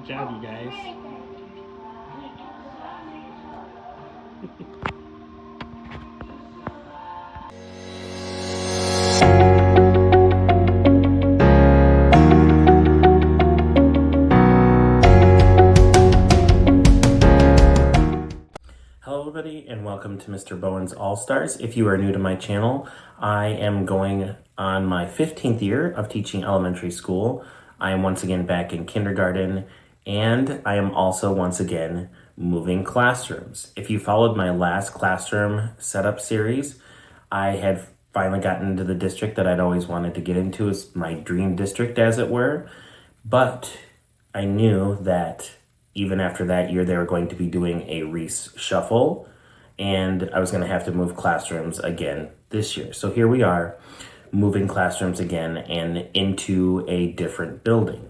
Good job, you guys. Hello everybody and welcome to Mr. Bowen's All-Stars. If you are new to my channel, I am going on my 15th year of teaching elementary school. I am once again back in kindergarten, and I am also once again moving classrooms. If you followed my last classroom setup series, I had finally gotten into the district that I'd always wanted to get into, as my dream district as it were. But I knew that even after that year, they were going to be doing a reshuffle, and I was going to have to move classrooms again this year. So here we are, moving classrooms again and into a different building.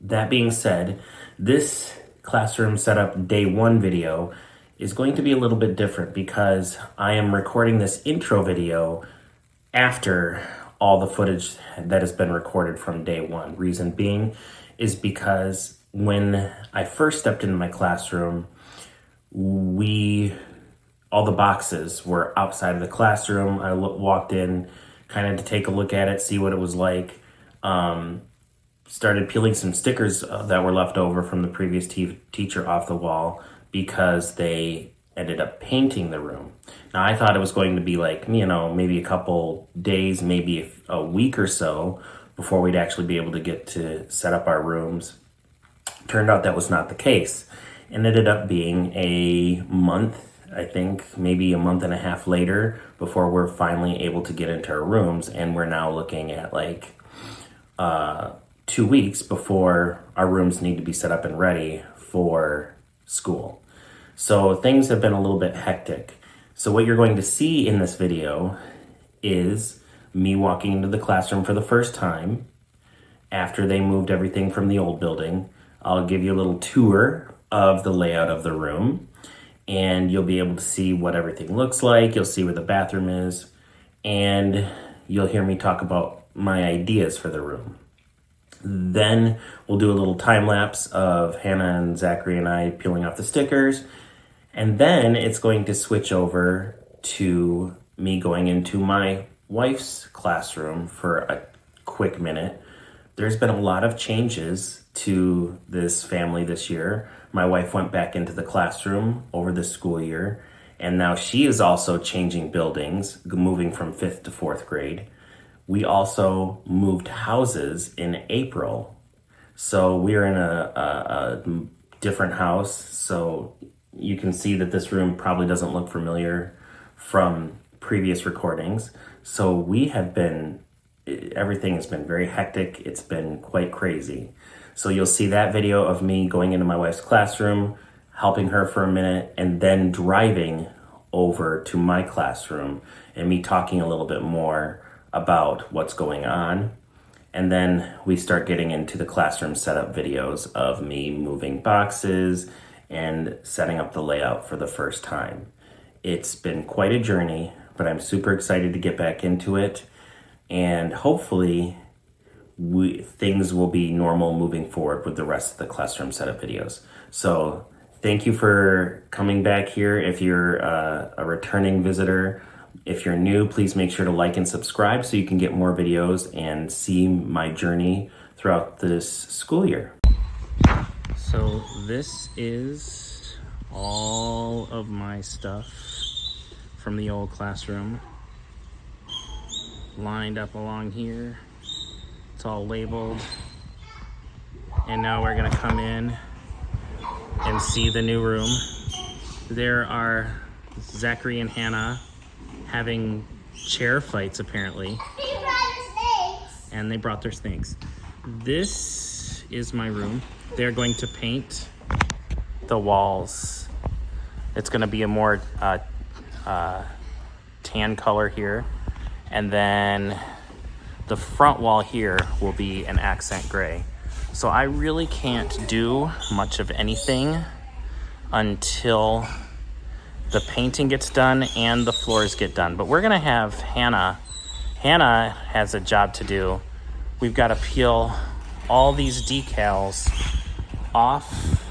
That being said, this classroom setup day one video is going to be a little bit different because I am recording this intro video after all the footage that has been recorded from day one. Reason being is because when I first stepped into my classroom, all the boxes were outside of the classroom. I walked in kind of to take a look at it, see what it was like. Started peeling some stickers that were left over from the previous teacher off the wall because they ended up painting the room. Now I thought it was going to be like, maybe a couple days, maybe a week or so before we'd actually be able to get to set up our rooms. Turned out that was not the case, and ended up being a month, I think, maybe a month and a half later before we're finally able to get into our rooms, and we're now looking at like 2 weeks before our rooms need to be set up and ready for school. So things have been a little bit hectic. So what you're going to see in this video is me walking into the classroom for the first time after they moved everything from the old building. I'll give you a little tour of the layout of the room, and you'll be able to see what everything looks like. You'll see where the bathroom is, and you'll hear me talk about my ideas for the room. Then we'll do a little time lapse of Hannah and Zachary and I peeling off the stickers, and then it's going to switch over to me going into my wife's classroom for a quick minute. There's been a lot of changes to this family this year. My wife went back into the classroom over this school year, and now she is also changing buildings, moving from 5th to 4th grade. We also moved houses in April. So we're in a different house. So you can see that this room probably doesn't look familiar from previous recordings. So everything has been very hectic. It's been quite crazy. So you'll see that video of me going into my wife's classroom, helping her for a minute, and then driving over to my classroom and me talking a little bit more about what's going on. And then we start getting into the classroom setup videos of me moving boxes and setting up the layout for the first time. It's been quite a journey, but I'm super excited to get back into it. And hopefully things will be normal moving forward with the rest of the classroom setup videos. So thank you for coming back here. If you're a returning visitor, if you're new, please make sure to like and subscribe so you can get more videos and see my journey throughout this school year. So this is all of my stuff from the old classroom, lined up along here. It's all labeled, and now we're gonna come in and see the new room. There are Zachary and Hannah having chair fights apparently, and they brought their snakes. This is my room. They're going to paint the walls. It's gonna be a more tan color here, and then the front wall here will be an accent gray. So I really can't do much of anything until the painting gets done and the floors get done. But we're gonna have Hannah has a job to do. We've got to peel all these decals off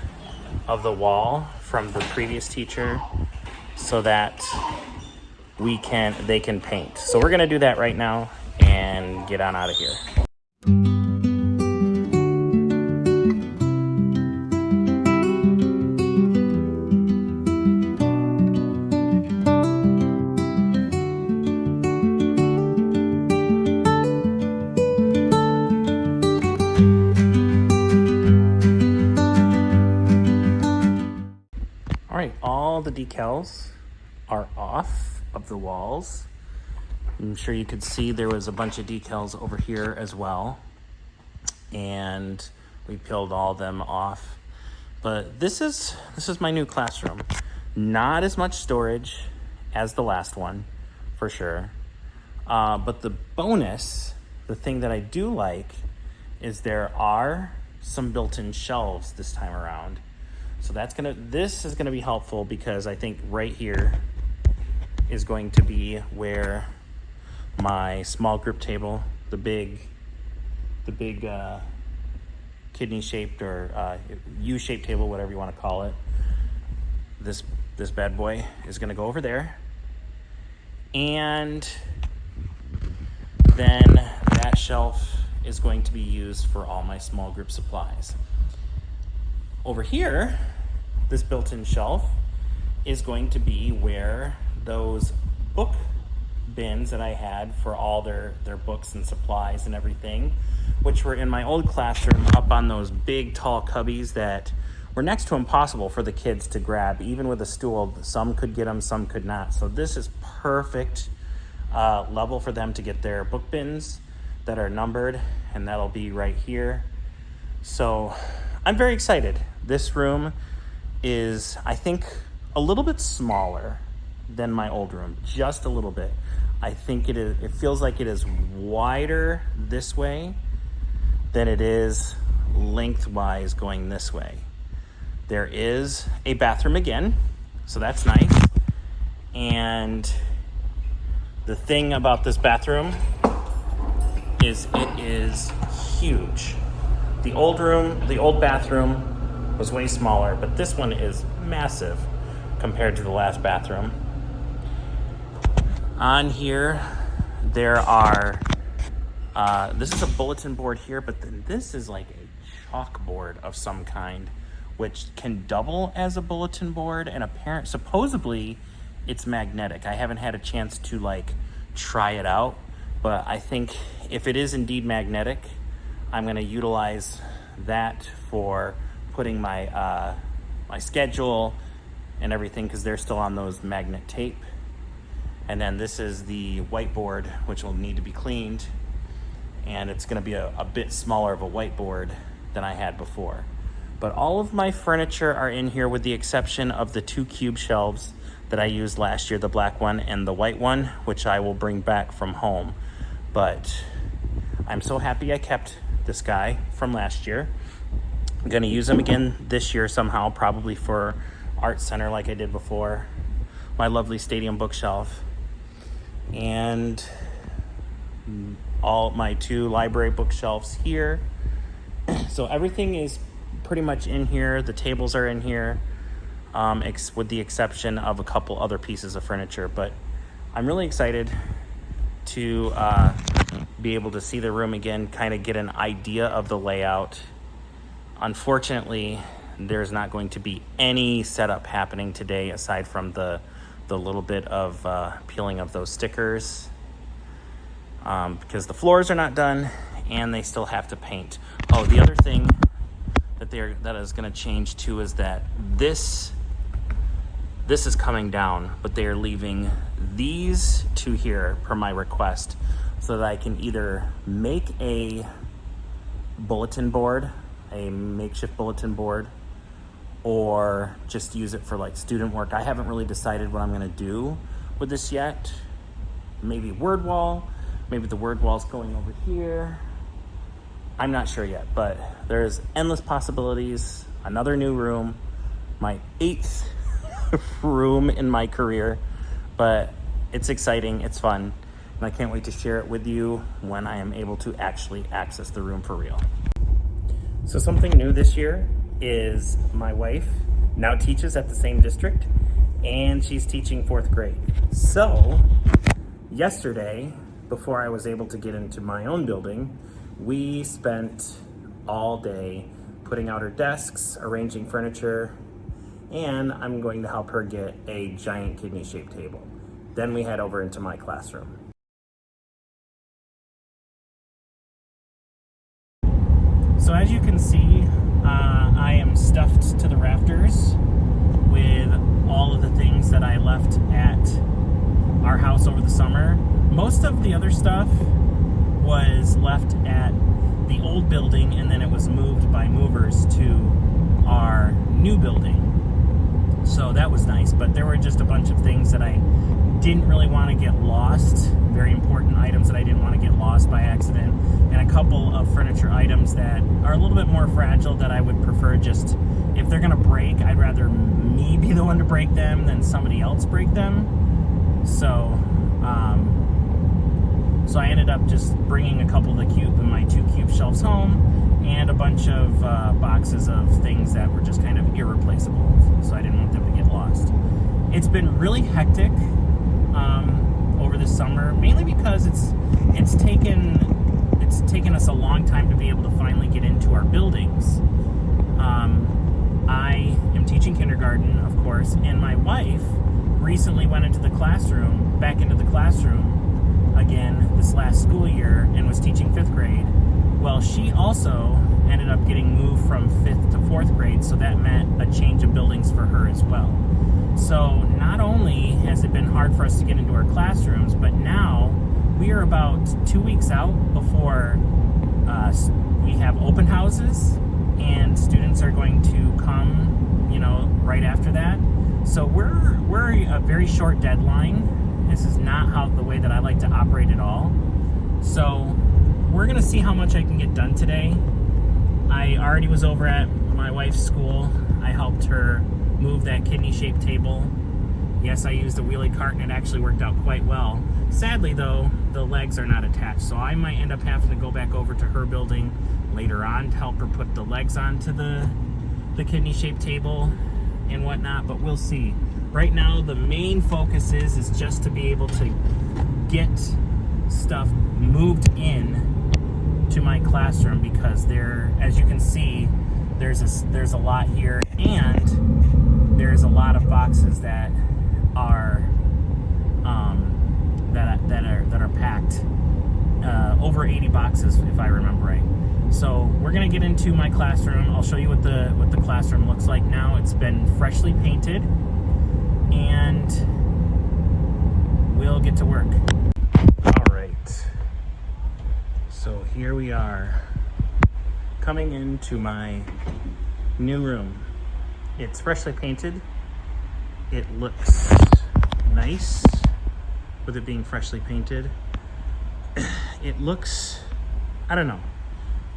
of the wall from the previous teacher so that they can paint. So we're gonna do that right now and get on out of here. All right, all the decals are off of the walls. I'm sure you could see there was a bunch of decals over here as well. And we peeled all them off. But this is my new classroom. Not as much storage as the last one, for sure. But the bonus, the thing that I do like, is there are some built-in shelves this time around. So this is gonna be helpful because I think right here is going to be where my small group table, the big kidney-shaped or U-shaped table, whatever you want to call it. This bad boy is going to go over there, and then that shelf is going to be used for all my small group supplies. Over here, this built-in shelf is going to be where those book bins that I had for all their books and supplies and everything, which were in my old classroom up on those big tall cubbies that were next to impossible for the kids to grab. Even with a stool, some could get them, some could not. So this is perfect level for them to get their book bins that are numbered, and that'll be right here. So I'm very excited. This room is, I think, a little bit smaller than my old room, just a little bit. I think it feels like it is wider this way than it is lengthwise going this way. There is a bathroom again, so that's nice. And the thing about this bathroom is it is huge. The old bathroom was way smaller, but this one is massive compared to the last bathroom. On here, there are, this is a bulletin board here, but then this is like a chalkboard of some kind, which can double as a bulletin board, and supposedly it's magnetic. I haven't had a chance to try it out, but I think if it is indeed magnetic, I'm gonna utilize that for putting my my schedule and everything, because they're still on those magnet tape. And then this is the whiteboard, which will need to be cleaned, and it's gonna be a bit smaller of a whiteboard than I had before. But all of my furniture are in here with the exception of the 2 cube shelves that I used last year, the black one and the white one, which I will bring back from home. But I'm so happy I kept this guy from last year. I'm gonna use him again this year somehow, probably for Art Center like I did before. My lovely stadium bookshelf. And all my 2 library bookshelves here. So everything is pretty much in here. The tables are in here, with the exception of a couple other pieces of furniture. But I'm really excited to be able to see the room again, kind of get an idea of the layout. Unfortunately, there's not going to be any setup happening today aside from the little bit of peeling of those stickers, because the floors are not done and they still have to paint. Oh, the other thing that is going to change too is that this is coming down, but they are leaving these 2 here per my request, so that I can either make a bulletin board, a makeshift bulletin board, or just use it for student work. I haven't really decided what I'm gonna do with this yet. Maybe word wall, maybe the word wall's going over here. I'm not sure yet, but there's endless possibilities. Another new room, my 8th room in my career, but it's exciting, it's fun, and I can't wait to share it with you when I am able to actually access the room for real. So something new this year is my wife now teaches at the same district, and she's teaching 4th grade. So yesterday, before I was able to get into my own building, we spent all day putting out her desks, arranging furniture, and I'm going to help her get a giant kidney-shaped table. Then we head over into my classroom. So as you can see, I am stuffed to the rafters with all of the things that I left at our house over the summer. Most of the other stuff was left at the old building, and then it was moved by movers to our new building. So that was nice, but there were just a bunch of things that I didn't really want to get lost, very important items that I didn't want to get lost by accident, and a couple of furniture items that are a little bit more fragile that I would prefer just, if they're gonna break, I'd rather me be the one to break them than somebody else break them. So I ended up just bringing a couple of my 2 cube shelves home, and a bunch of boxes of things that were just kind of irreplaceable, so I didn't want them to get lost. It's been really hectic over the summer, mainly because it's taken us a long time to be able to finally get into our buildings. I am teaching kindergarten, of course, and my wife recently went back into the classroom again this last school year, and was teaching 5th grade. Well, she also ended up getting moved from 5th to 4th grade, so that meant a change of buildings for her as well. So not only has it been hard for us to get into our classrooms, but now we are about 2 weeks out before we have open houses, and students are going to come, right after that. So we're a very short deadline. This is not the way that I like to operate at all. So we're gonna see how much I can get done today. I already was over at my wife's school. I helped her move that kidney-shaped table. Yes, I used a wheelie cart, and it actually worked out quite well. Sadly, though, the legs are not attached, so I might end up having to go back over to her building later on to help her put the legs onto the kidney-shaped table and whatnot, but we'll see. Right now, the main focus is just to be able to get stuff moved in to my classroom, because as you can see, there's a lot here, and there's a lot of boxes that are packed, over 80 boxes if I remember right. So we're gonna get into my classroom. I'll show you what the classroom looks like now. It's been freshly painted, and we'll get to work. All right, so here we are coming into my new room. It's freshly painted. It looks nice with it being freshly painted. It looks, I don't know,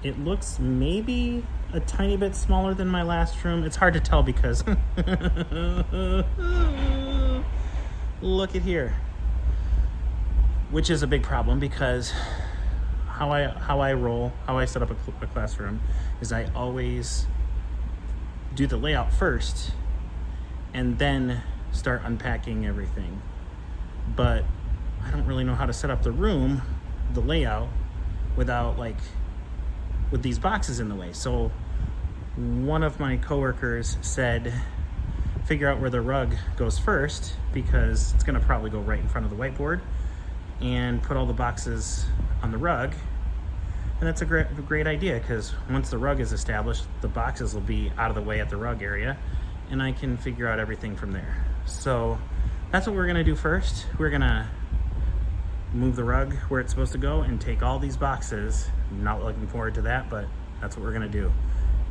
it looks maybe a tiny bit smaller than my last room. It's hard to tell because look at here, which is a big problem, because how I set up a classroom is I always do the layout first and then start unpacking everything. But I don't really know how to set up the room, the layout, with these boxes in the way. So one of my coworkers said, figure out where the rug goes first, because it's gonna probably go right in front of the whiteboard, and put all the boxes on the rug. And that's a great idea, because once the rug is established, the boxes will be out of the way at the rug area, and I can figure out everything from there. So that's what we're gonna do first. We're gonna move the rug where it's supposed to go and take all these boxes. I'm not looking forward to that, but that's what we're gonna do.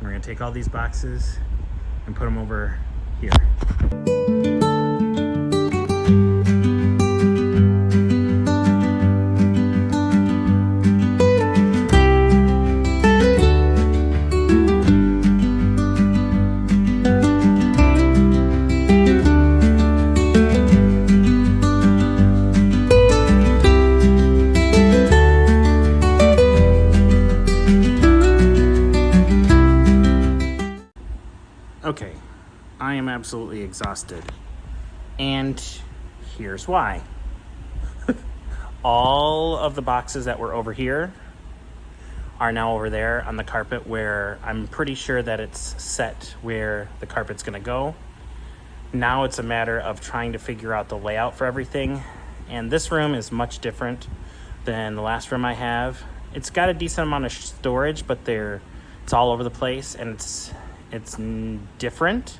We're gonna take all these boxes and put them over here. Okay, I am absolutely exhausted. And here's why. All of the boxes that were over here are now over there on the carpet, where I'm pretty sure that it's set where the carpet's gonna go. Now it's a matter of trying to figure out the layout for everything. And this room is much different than the last room I have. It's got a decent amount of storage, but it's all over the place, and it's different.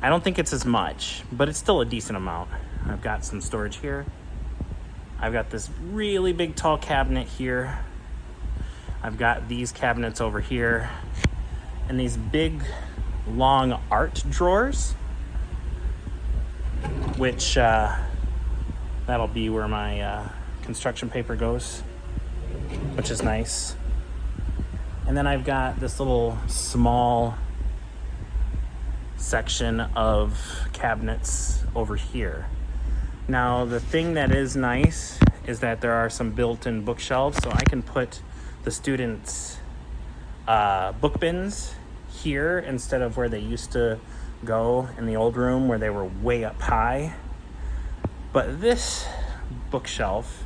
I don't think it's as much, but it's still a decent amount. I've got some storage here. I've got this really big tall cabinet here. I've got these cabinets over here, and these big long art drawers, which that'll be where my construction paper goes, which is nice. And then I've got this little small section of cabinets over here. Now, the thing that is nice is that there are some built-in bookshelves, so I can put the students' book bins here instead of where they used to go in the old room where they were way up high. But this bookshelf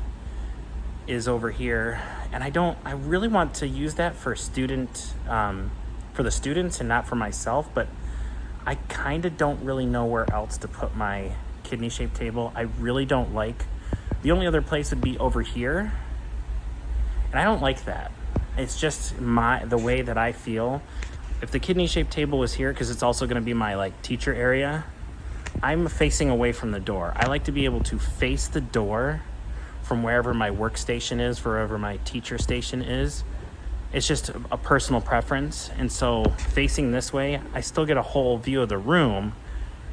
is over here, and I really want to use that for the students and not for myself, but I kind of don't really know where else to put my kidney-shaped table. I really don't like, the only other place would be over here, and I don't like that. It's just the way that I feel. If the kidney-shaped table was here, because it's also going to be my teacher area, I'm facing away from the door. I like to be able to face the door from wherever my workstation is, wherever my teacher station is. It's just a personal preference. And so facing this way, I still get a whole view of the room,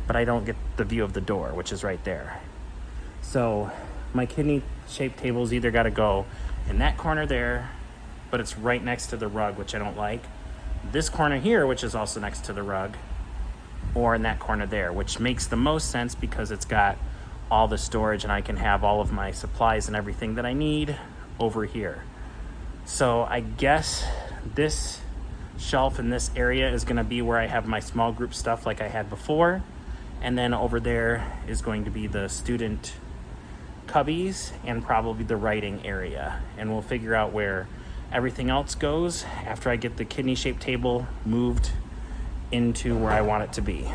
but I don't get the view of the door, which is right there. So my kidney-shaped table's either got to go in that corner there, but it's right next to the rug, which I don't like. This corner here, which is also next to the rug, or in that corner there, which makes the most sense because it's got all the storage and I can have all of my supplies and everything that I need over here. So I guess this shelf in this area is going to be where I have my small group stuff like I had before. And then over there is going to be the student cubbies and probably the writing area. And we'll figure out where everything else goes after I get the kidney-shaped table moved into where I want it to be.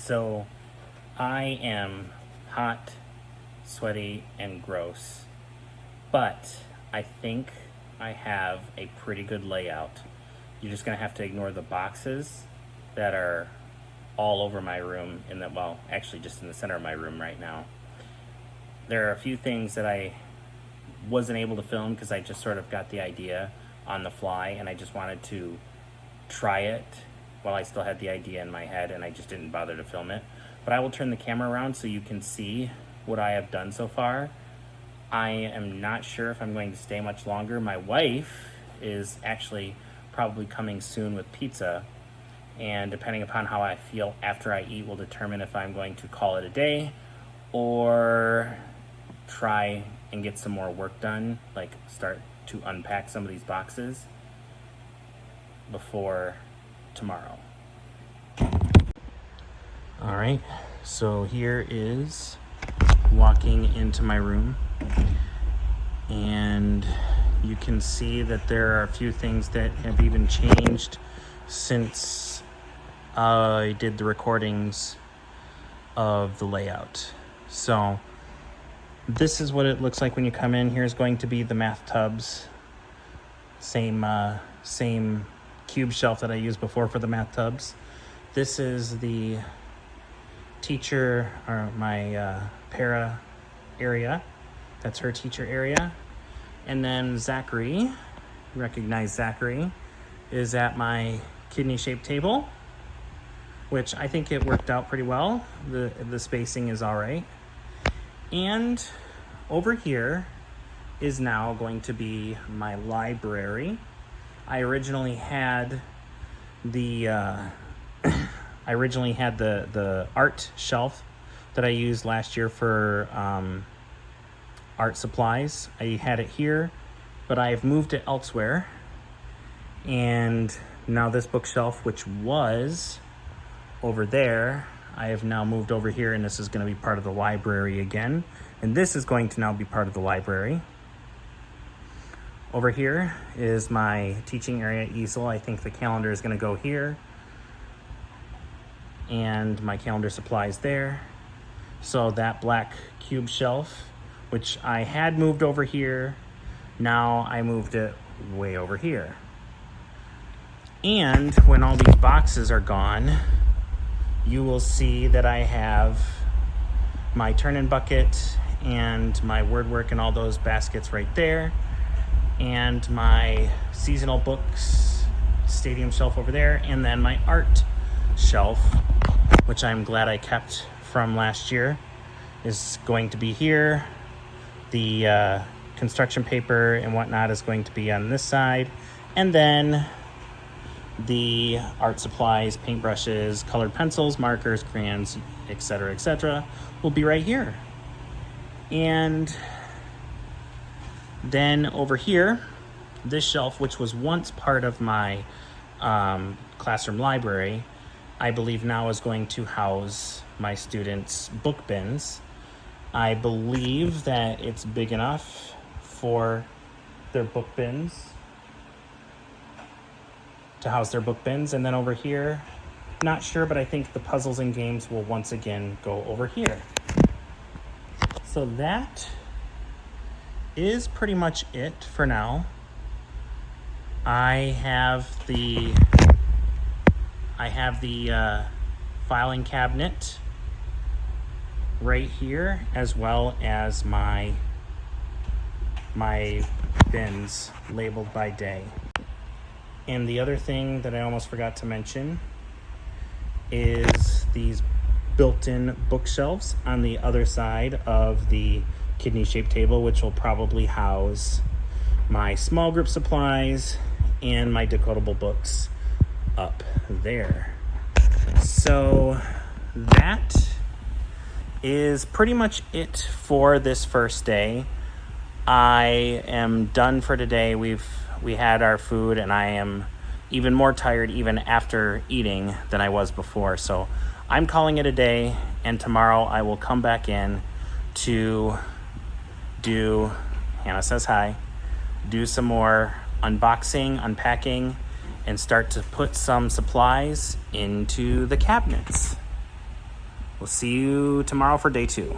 So I am hot, sweaty, and gross, but I think I have a pretty good layout. You're just gonna have to ignore the boxes that are all over my room well, actually just in the center of my room right now. There are a few things that I wasn't able to film because I just sort of got the idea on the fly and I just wanted to try it while I still had the idea in my head, and I just didn't bother to film it. But I will turn the camera around so you can see what I have done so far. I am not sure if I'm going to stay much longer. My wife is actually probably coming soon with pizza, and depending upon how I feel after I eat will determine if I'm going to call it a day or try and get some more work done, like start to unpack some of these boxes before tomorrow. All right, so here is walking into my room, and you can see that there are a few things that have even changed since I did the recordings of the layout. So this is what it looks like when you come in. Here's going to be the math tubs, same cube shelf that I used before for the math tubs. This is the teacher, or my para area. That's her teacher area. And then Zachary, recognize Zachary, is at my kidney-shaped table, which I think it worked out pretty well. The spacing is all right. And over here is now going to be my library. I originally had the art shelf that I used last year for art supplies. I had it here, but I've moved it elsewhere. And now this bookshelf, which was over there, I have now moved over here, and this is going to be part of the library again. And this is going to now be part of the library. Over here is my teaching area easel. I think the calendar is going to go here. And my calendar supplies there. So that black cube shelf, which I had moved over here, now I moved it way over here. And when all these boxes are gone, you will see that I have my turn-in bucket and my word work and all those baskets right there, and my seasonal books stadium shelf over there, and then my art shelf, which I'm glad I kept from last year, is going to be here. The construction paper and whatnot is going to be on this side, and then the art supplies, paintbrushes, colored pencils, markers, crayons, etc., will be right here. And then over here, this shelf, which was once part of my classroom library, I believe now is going to house my students' book bins. I believe that it's big enough for their book bins, to house their book bins. And then over here, not sure, but I think the puzzles and games will once again go over here. So that is pretty much it for now. I have the filing cabinet right here, as well as my bins labeled by day. And the other thing that I almost forgot to mention is these built-in bookshelves on the other side of the kidney-shaped table, which will probably house my small group supplies and my decodable books up there. So that is pretty much it for this first day. I am done for today. We had our food, and I am even more tired even after eating than I was before. So I'm calling it a day, and tomorrow I will come back in to do, Hannah says hi, do some more unboxing, unpacking, and start to put some supplies into the cabinets. We'll see you tomorrow for day 2.